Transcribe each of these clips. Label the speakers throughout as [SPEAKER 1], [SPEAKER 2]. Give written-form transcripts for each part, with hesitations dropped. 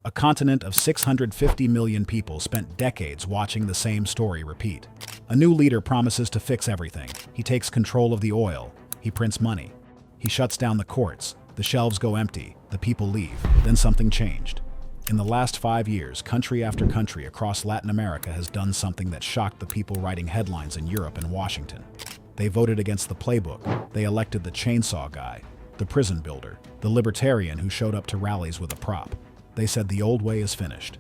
[SPEAKER 1] A continent of 650 million people spent decades watching the same story repeat. A new leader promises to fix everything. He takes control of the oil. He prints money. He shuts down the courts. The shelves go empty. The people leave. Then something changed. In the last 5 years, country after country across Latin America has done something that shocked the people writing headlines in Europe and Washington. They voted against the playbook. They elected the chainsaw guy, the prison builder, the libertarian who showed up to rallies with a prop. They said the old way is finished.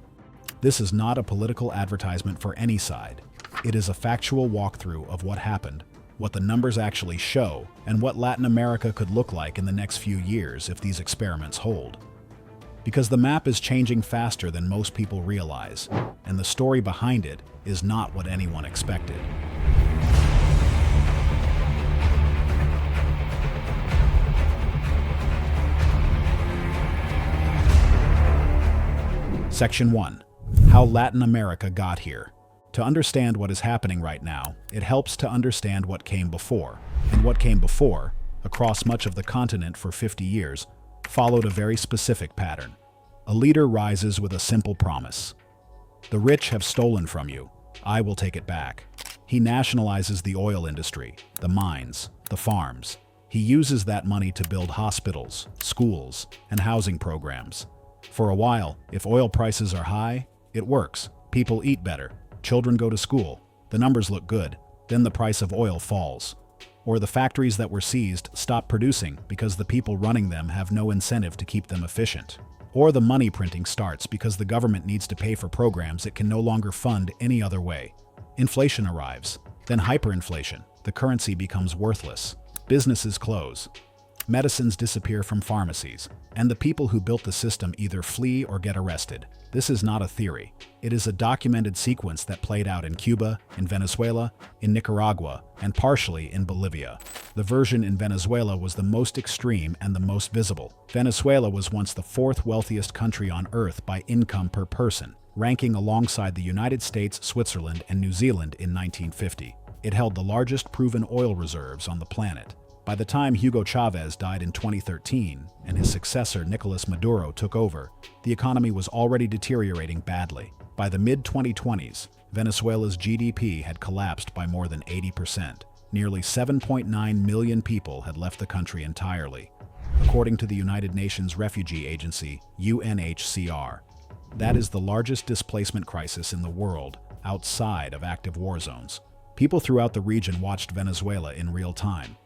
[SPEAKER 1] This is not a political advertisement for any side. It is a factual walkthrough of what happened, what the numbers actually show, and what Latin America could look like in the next few years if these experiments hold. Because the map is changing faster than most people realize, and the story behind it is not what anyone expected. Section 1. How Latin America got here. To understand what is happening right now, it helps to understand what came before. And what came before, across much of the continent for 50 years, followed a very specific pattern. A leader rises with a simple promise. The rich have stolen from you. I will take it back. He nationalizes the oil industry, the mines, the farms. He uses that money to build hospitals, schools, and housing programs. For a while, if oil prices are high, it works. People eat better. Children go to school. The numbers look good. Then the price of oil falls. Or the factories that were seized stop producing because the people running them have no incentive to keep them efficient. Or the money printing starts because the government needs to pay for programs it can no longer fund any other way. Inflation arrives. Then hyperinflation. The currency becomes worthless. Businesses close. Medicines disappear from pharmacies, and the people who built the system either flee or get arrested. This is not a theory. It is a documented sequence that played out in Cuba, in Venezuela, in Nicaragua, and partially in Bolivia. The version in Venezuela was the most extreme and the most visible. Venezuela was once the fourth wealthiest country on Earth by income per person, ranking alongside the United States, Switzerland, and New Zealand in 1950. It held the largest proven oil reserves on the planet. By the time Hugo Chavez died in 2013 and his successor Nicolas Maduro took over, the economy was already deteriorating badly. By the mid-2020s, Venezuela's GDP had collapsed by more than 80%. Nearly 7.9 million people had left the country entirely, according to the United Nations Refugee Agency, UNHCR. That is the largest displacement crisis in the world outside of active war zones. People throughout the region watched Venezuela in real time.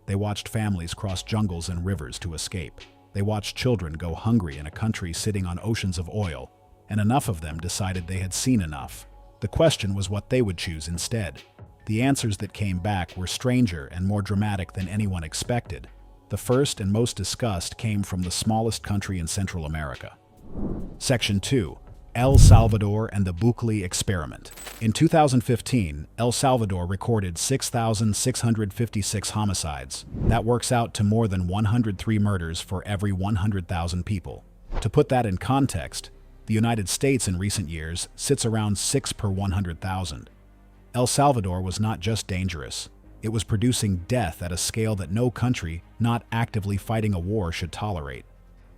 [SPEAKER 1] They watched families cross jungles and rivers to escape. They watched children go hungry in a country sitting on oceans of oil, and enough of them decided they had seen enough. The question was what they would choose instead. The answers that came back were stranger and more dramatic than anyone expected. The first and most discussed came from the smallest country in Central America. Section 2. El Salvador and the Bukele Experiment. In 2015, El Salvador recorded 6,656 homicides. That works out to more than 103 murders for every 100,000 people. To put that in context, the United States in recent years sits around 6 per 100,000. El Salvador was not just dangerous, it was producing death at a scale that no country not actively fighting a war should tolerate.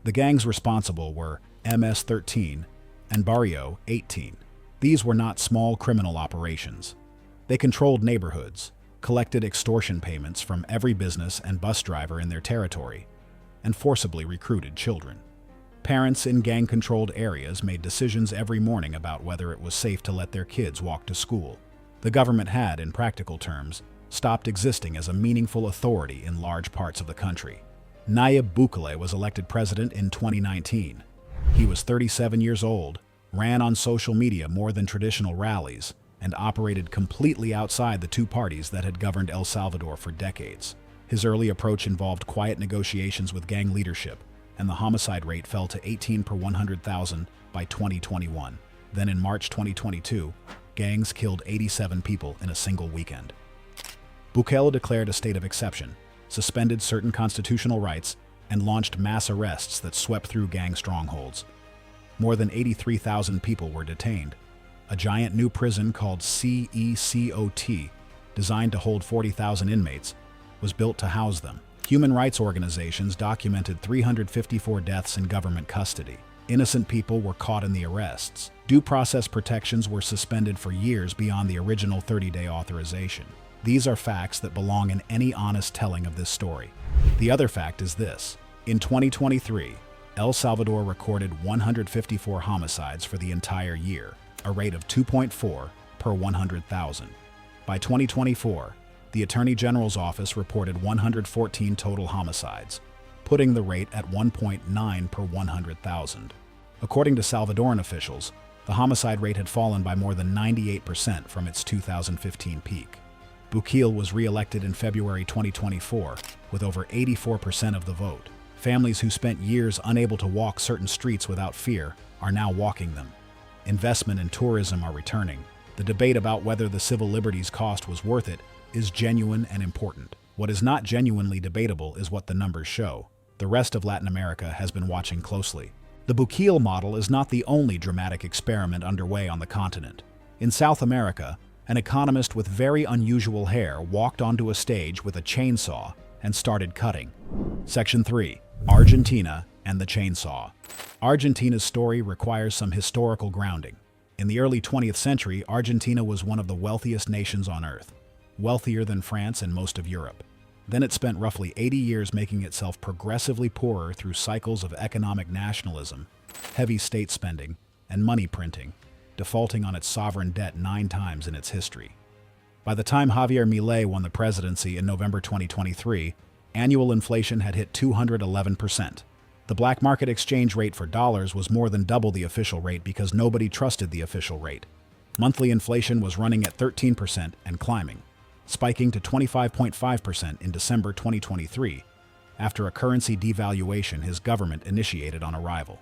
[SPEAKER 1] The gangs responsible were MS-13 and Barrio 18. These were not small criminal operations. They controlled neighborhoods, collected extortion payments from every business and bus driver in their territory, and forcibly recruited children. Parents in gang-controlled areas made decisions every morning about whether it was safe to let their kids walk to school. The government had, in practical terms, stopped existing as a meaningful authority in large parts of the country. Nayib Bukele was elected president in 2019. He was 37 years old, ran on social media more than traditional rallies, and operated completely outside the two parties that had governed El Salvador for decades. His early approach involved quiet negotiations with gang leadership, and the homicide rate fell to 18 per 100,000 by 2021. Then in March 2022, gangs killed 87 people in a single weekend. Bukele declared a state of exception, suspended certain constitutional rights, and launched mass arrests that swept through gang strongholds. More than 83,000 people were detained. A giant new prison called CECOT, designed to hold 40,000 inmates, was built to house them. Human rights organizations documented 354 deaths in government custody. Innocent people were caught in the arrests. Due process protections were suspended for years beyond the original 30-day authorization. These are facts that belong in any honest telling of this story. The other fact is this. In 2023, El Salvador recorded 154 homicides for the entire year, a rate of 2.4 per 100,000. By 2024, the Attorney General's office reported 114 total homicides, putting the rate at 1.9 per 100,000. According to Salvadoran officials, the homicide rate had fallen by more than 98% from its 2015 peak. Bukele was re-elected in February 2024 with over 84% of the vote. Families who spent years unable to walk certain streets without fear are now walking them. Investment and tourism are returning. The debate about whether the civil liberties cost was worth it is genuine and important. What is not genuinely debatable is what the numbers show. The rest of Latin America has been watching closely. The Bukele model is not the only dramatic experiment underway on the continent. In South America, an economist with very unusual hair walked onto a stage with a chainsaw and started cutting. Section 3. Argentina and the chainsaw. Argentina's story requires some historical grounding. In the early 20th century, Argentina was one of the wealthiest nations on Earth, wealthier than France and most of Europe. Then it spent roughly 80 years making itself progressively poorer through cycles of economic nationalism, heavy state spending, and money printing, defaulting on its sovereign debt 9 times in its history. By the time Javier Milei won the presidency in November 2023, annual inflation had hit 211%. The black market exchange rate for dollars was more than double the official rate because nobody trusted the official rate. Monthly inflation was running at 13% and climbing, spiking to 25.5% in December 2023, after a currency devaluation his government initiated on arrival.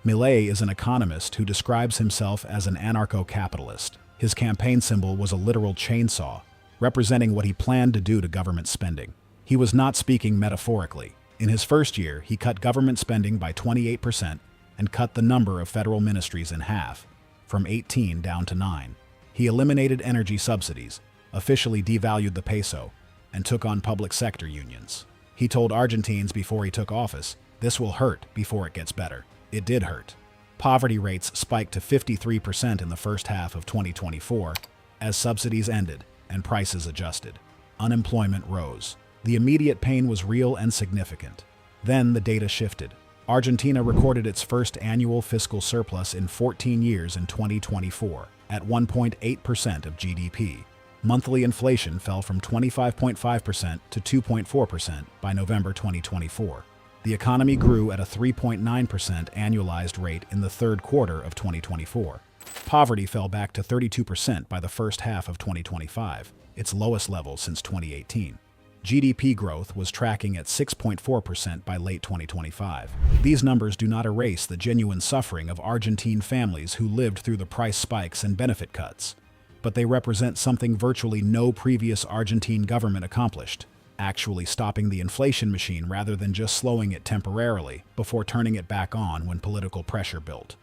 [SPEAKER 1] Milei is an economist who describes himself as an anarcho-capitalist. His campaign symbol was a literal chainsaw, representing what he planned to do to government spending. He was not speaking metaphorically. In his first year, he cut government spending by 28% and cut the number of federal ministries in half, from 18 down to 9. He eliminated energy subsidies, officially devalued the peso, and took on public sector unions. He told Argentines before he took office, "This will hurt before it gets better." It did hurt. Poverty rates spiked to 53% in the first half of 2024 as subsidies ended and prices adjusted. Unemployment rose. The immediate pain was real and significant. Then the data shifted. Argentina recorded its first annual fiscal surplus in 14 years in 2024, at 1.8% of GDP. Monthly inflation fell from 25.5% to 2.4% by November 2024. The economy grew at a 3.9% annualized rate in the third quarter of 2024. Poverty fell back to 32% by the first half of 2025, its lowest level since 2018. GDP growth was tracking at 6.4% by late 2025. These numbers do not erase the genuine suffering of Argentine families who lived through the price spikes and benefit cuts, but they represent something virtually no previous Argentine government accomplished, actually stopping the inflation machine rather than just slowing it temporarily before turning it back on when political pressure built.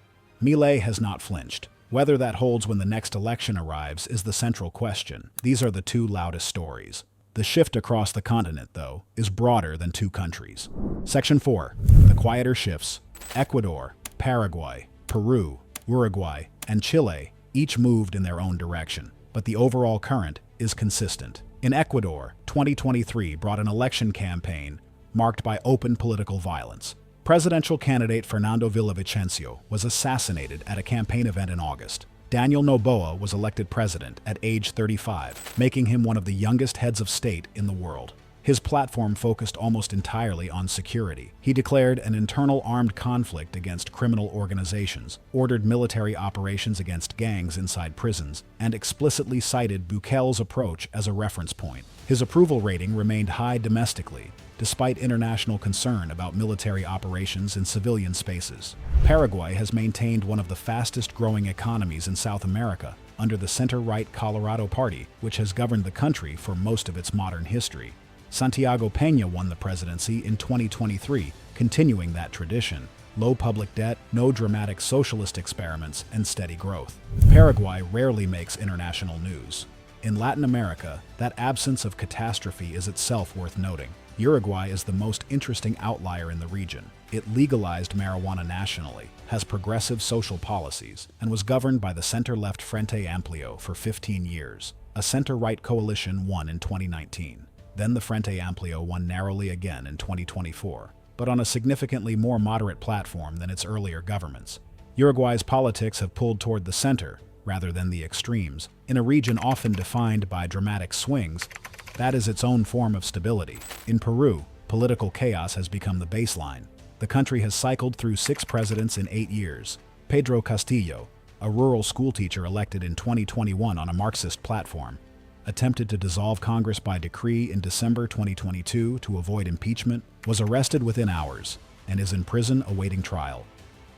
[SPEAKER 1] Milei has not flinched. Whether that holds when the next election arrives is the central question. These are the two loudest stories. The shift across the continent, though, is broader than 2 countries. Section 4. The quieter shifts. Ecuador, Paraguay, Peru, Uruguay, and Chile each moved in their own direction, but the overall current is consistent. In Ecuador, 2023 brought an election campaign marked by open political violence. Presidential candidate Fernando Villavicencio was assassinated at a campaign event in August. Daniel Noboa was elected president at age 35, making him one of the youngest heads of state in the world. His platform focused almost entirely on security. He declared an internal armed conflict against criminal organizations, ordered military operations against gangs inside prisons, and explicitly cited Bukele's approach as a reference point. His approval rating remained high domestically, despite international concern about military operations in civilian spaces. Paraguay has maintained one of the fastest-growing economies in South America under the center-right Colorado Party, which has governed the country for most of its modern history. Santiago Peña won the presidency in 2023, continuing that tradition. Low public debt, no dramatic socialist experiments, and steady growth. Paraguay rarely makes international news. In Latin America, that absence of catastrophe is itself worth noting. Uruguay is the most interesting outlier in the region. It legalized marijuana nationally, has progressive social policies, and was governed by the center-left Frente Amplio for 15 years. A center-right coalition won in 2019. Then the Frente Amplio won narrowly again in 2024, but on a significantly more moderate platform than its earlier governments. Uruguay's politics have pulled toward the center, rather than the extremes. In a region often defined by dramatic swings, that is its own form of stability. In Peru, political chaos has become the baseline. The country has cycled through 6 presidents in 8 years. Pedro Castillo, a rural schoolteacher elected in 2021 on a Marxist platform, attempted to dissolve Congress by decree in December 2022 to avoid impeachment, was arrested within hours, and is in prison awaiting trial.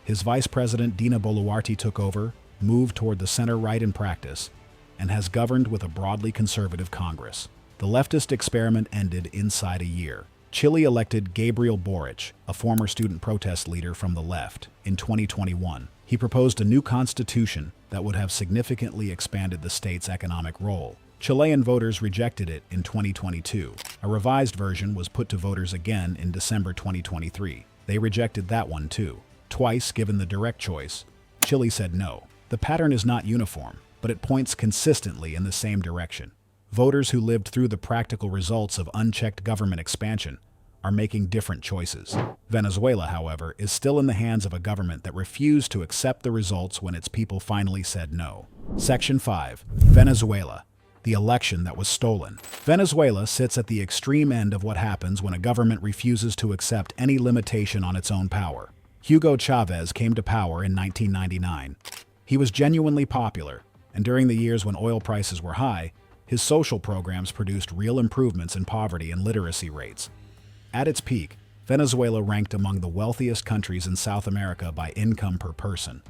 [SPEAKER 1] His vice president Dina Boluarte took over, moved toward the center-right in practice, and has governed with a broadly conservative Congress. The leftist experiment ended inside a year. Chile elected Gabriel Boric, a former student protest leader from the left, in 2021. He proposed a new constitution that would have significantly expanded the state's economic role. Chilean voters rejected it in 2022. A revised version was put to voters again in December 2023. They rejected that one too. Twice, given the direct choice, Chile said no. The pattern is not uniform, but it points consistently in the same direction. Voters who lived through the practical results of unchecked government expansion are making different choices. Venezuela, however, is still in the hands of a government that refused to accept the results when its people finally said no. Section 5. Venezuela. The election that was stolen. Venezuela sits at the extreme end of what happens when a government refuses to accept any limitation on its own power. Hugo Chavez came to power in 1999. He was genuinely popular, and during the years when oil prices were high, his social programs produced real improvements in poverty and literacy rates. At its peak, Venezuela ranked among the wealthiest countries in South America by income per person.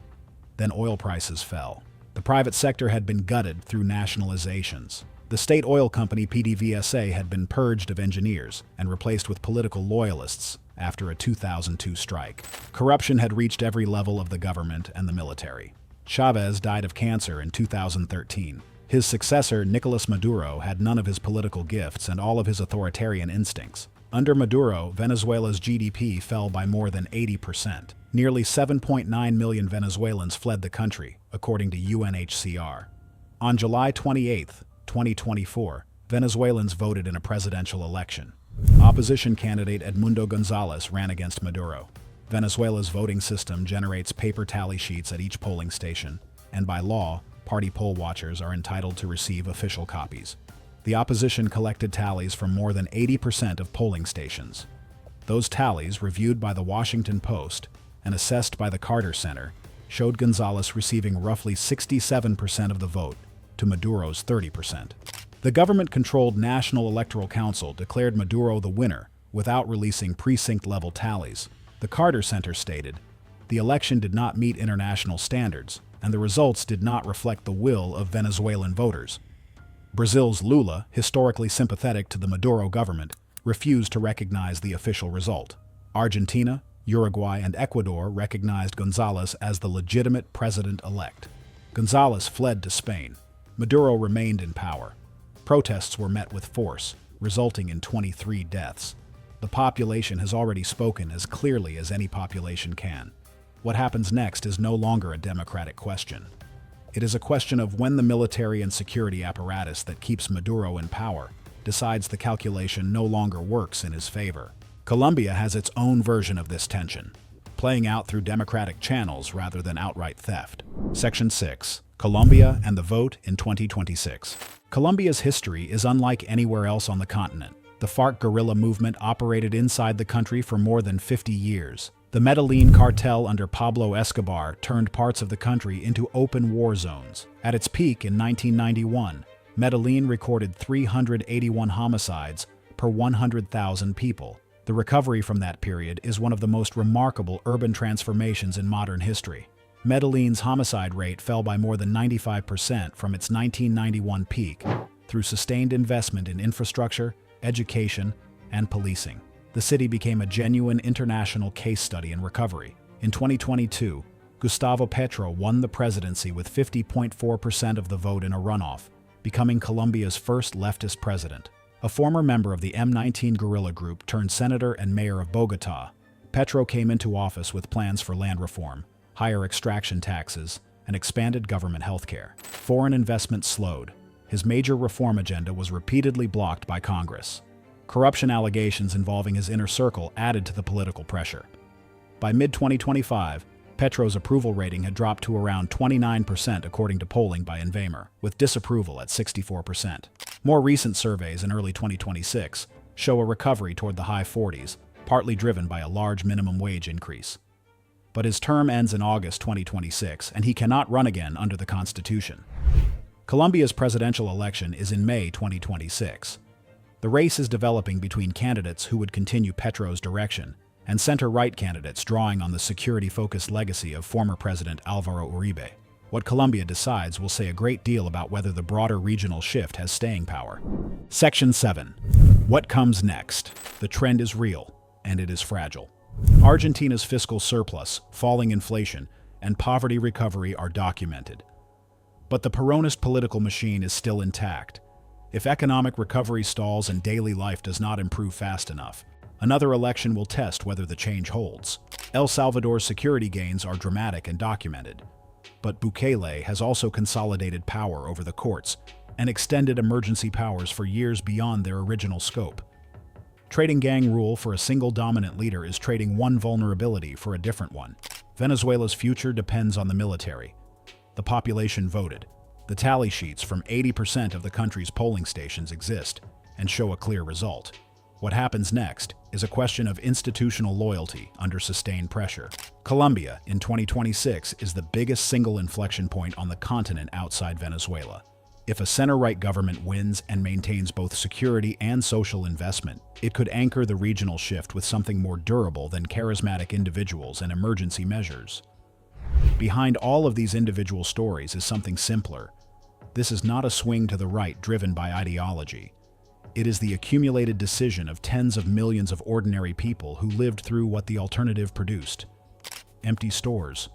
[SPEAKER 1] Then oil prices fell. The private sector had been gutted through nationalizations. The state oil company PDVSA had been purged of engineers and replaced with political loyalists after a 2002 strike. Corruption had reached every level of the government and the military. Chavez died of cancer in 2013. His successor, Nicolas Maduro, had none of his political gifts and all of his authoritarian instincts. Under Maduro, Venezuela's GDP fell by more than 80%. Nearly 7.9 million Venezuelans fled the country, according to UNHCR. On July 28, 2024, Venezuelans voted in a presidential election. Opposition candidate Edmundo Gonzalez ran against Maduro. Venezuela's voting system generates paper tally sheets at each polling station, and by law, party poll watchers are entitled to receive official copies. The opposition collected tallies from more than 80% of polling stations. Those tallies, reviewed by the Washington Post and assessed by the Carter Center, showed Gonzalez receiving roughly 67% of the vote to Maduro's 30%. The government-controlled National Electoral Council declared Maduro the winner without releasing precinct-level tallies. The Carter Center stated, "The election did not meet international standards, and the results did not reflect the will of Venezuelan voters." Brazil's Lula, historically sympathetic to the Maduro government, refused to recognize the official result. Argentina, Uruguay, and Ecuador recognized Gonzalez as the legitimate president-elect. Gonzalez fled to Spain. Maduro remained in power. Protests were met with force, resulting in 23 deaths. The population has already spoken as clearly as any population can. What happens next is no longer a democratic question. It is a question of when the military and security apparatus that keeps Maduro in power decides the calculation no longer works in his favor. Colombia has its own version of this tension, playing out through democratic channels rather than outright theft. Section 6. Colombia and the vote in 2026. Colombia's history is unlike anywhere else on the continent. The FARC guerrilla movement operated inside the country for more than 50 years. The Medellin cartel under Pablo Escobar turned parts of the country into open war zones. At its peak in 1991, Medellin recorded 381 homicides per 100,000 people. The recovery from that period is one of the most remarkable urban transformations in modern history. Medellin's homicide rate fell by more than 95% from its 1991 peak through sustained investment in infrastructure, education, and policing. The city became a genuine international case study in recovery. In 2022, Gustavo Petro won the presidency with 50.4% of the vote in a runoff, becoming Colombia's first leftist president. A former member of the M19 guerrilla group turned senator and mayor of Bogotá, Petro came into office with plans for land reform, higher extraction taxes, and expanded government healthcare. Foreign investment slowed. His major reform agenda was repeatedly blocked by Congress. Corruption allegations involving his inner circle added to the political pressure. By mid-2025, Petro's approval rating had dropped to around 29% according to polling by Invamer, with disapproval at 64%. More recent surveys in early 2026 show a recovery toward the high 40s, partly driven by a large minimum wage increase. But his term ends in August 2026, and he cannot run again under the Constitution. Colombia's presidential election is in May 2026. The race is developing between candidates who would continue Petro's direction and center-right candidates drawing on the security-focused legacy of former President Álvaro Uribe. What Colombia decides will say a great deal about whether the broader regional shift has staying power. Section 7. What comes next? The trend is real, and it is fragile. Argentina's fiscal surplus, falling inflation, and poverty recovery are documented. But the Peronist political machine is still intact. If economic recovery stalls and daily life does not improve fast enough, another election will test whether the change holds. El Salvador's security gains are dramatic and documented. But Bukele has also consolidated power over the courts and extended emergency powers for years beyond their original scope. Trading gang rule for a single dominant leader is trading one vulnerability for a different one. Venezuela's future depends on the military. The population voted. The tally sheets from 80% of the country's polling stations exist and show a clear result. What happens next is a question of institutional loyalty under sustained pressure. Colombia, in 2026, is the biggest single inflection point on the continent outside Venezuela. If a center-right government wins and maintains both security and social investment, it could anchor the regional shift with something more durable than charismatic individuals and emergency measures. Behind all of these individual stories is something simpler. This is not a swing to the right driven by ideology. It is the accumulated decision of tens of millions of ordinary people who lived through what the alternative produced. Empty stores,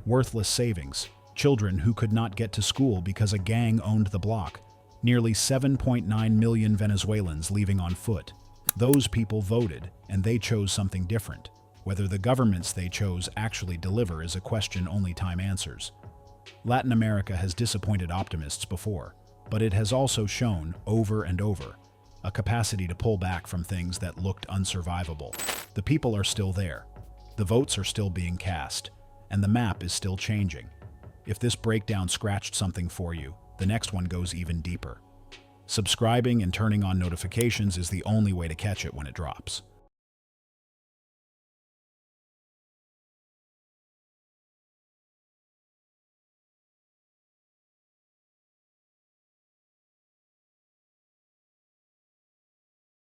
[SPEAKER 1] worthless savings, children who could not get to school because a gang owned the block, nearly 7.9 million Venezuelans leaving on foot. Those people voted, and they chose something different. Whether the governments they chose actually deliver is a question only time answers. Latin America has disappointed optimists before, but it has also shown, over and over, a capacity to pull back from things that looked unsurvivable. The people are still there, the votes are still being cast, and the map is still changing. If this breakdown scratched something for you, the next one goes even deeper. Subscribing and turning on notifications is the only way to catch it when it drops.